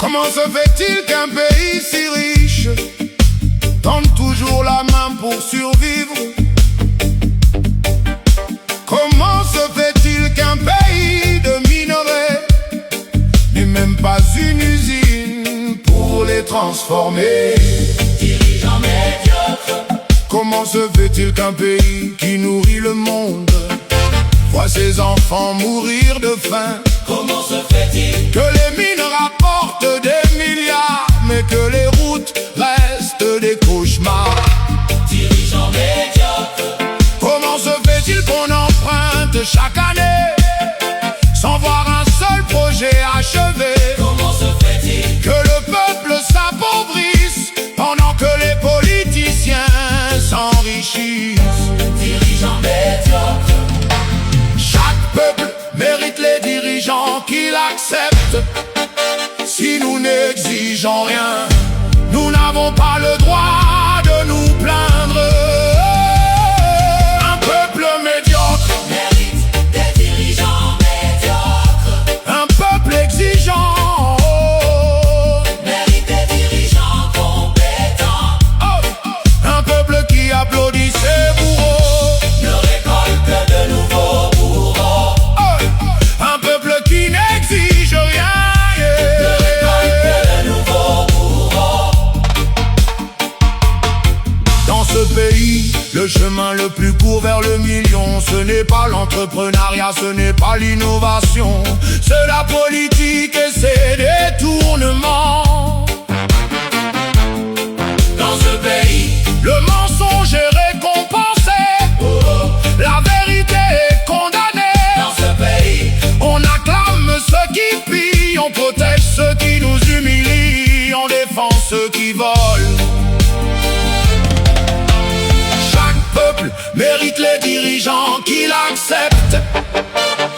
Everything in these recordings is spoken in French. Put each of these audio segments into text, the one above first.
Comment se fait-il qu'un pays si riche tente toujours la main pour survivre? Comment se fait-il qu'un pays de minerais n'ait même pas une usine pour les transformer? Dirigeants médiocres. Comment se fait-il qu'un pays qui nourrit le monde voit ses enfants mourir de faim? Comment se fait-il que les mines rapportent des milliards, mais que les routes restent des cauchemars? Dirigeants médiocres. Comment se fait-il qu'on emprunte chaque année sans voir un seul projet achevé? Comment se fait-il Que le peuple s'appauvrisse pendant que les politiciens s'enrichissent? Dirigeants médiocres. Chaque peuple mérite les dirigeants qui l'acceptent. Si nous n'exigeons rien, nous n'avons pas le droit de nous plaindre. Un peuple médiocre Mérite des dirigeants médiocres. un peuple exigeant. Mérite des dirigeants compétents. Un peuple qui applaudit ses bourreaux. Ne récolte que de nouveaux bourreaux. Un peuple qui n'exige rien. Ne récolte que de nouveaux bourreaux. Dans ce pays, le chemin le plus court vers le million, ce n'est pas l'entrepreneuriat, ce n'est pas l'innovation, c'est la politique et ses détournements. Dans ce pays, Le mensonge est récompensé, la vérité est condamnée. dans ce pays, On acclame ceux qui pillent, on protège ceux qui nous humilient, on défend ceux qui volent. Chaque peuple mérite les dirigeants qui l'acceptent.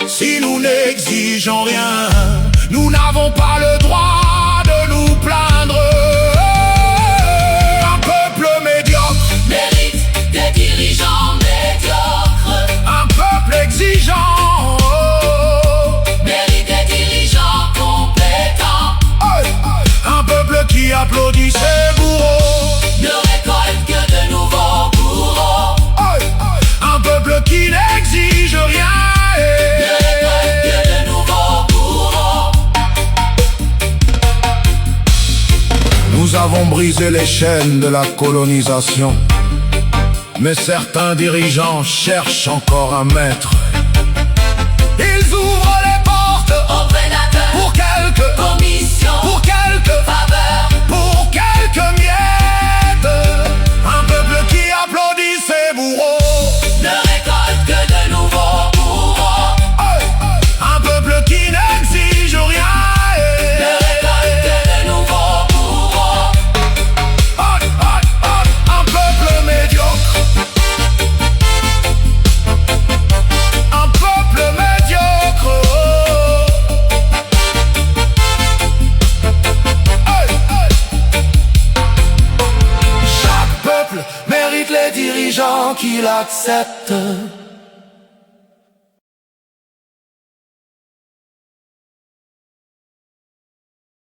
Si nous n'exigeons rien, nous n'avons pas le droit de nous plaindre. Un peuple médiocre, mérite des dirigeants médiocres. un peuple exigeant. Mérite des dirigeants compétents. Un peuple qui applaudit ses bourreaux. Ne récolte que de nouveaux bourreaux. Un peuple qui n'exige rien. Ne récolte que de nouveaux bourreaux. Nous avons brisé les chaînes de la colonisation, mais certains dirigeants cherchent encore un maître. Ils ouvrent les portes Aux prédateurs, pour quelques, commissions, pour quelques, faveurs. pour quelques miettes. Un peuple qui applaudit ses bourreaux. Ne récolte que de nouveaux bourreaux. Un peuple qui n'exige rien. Ne récolte que de nouveaux bourreaux. Un peuple médiocre. Un peuple médiocre. Chaque peuple mérite les dirigeants qui l'acceptent.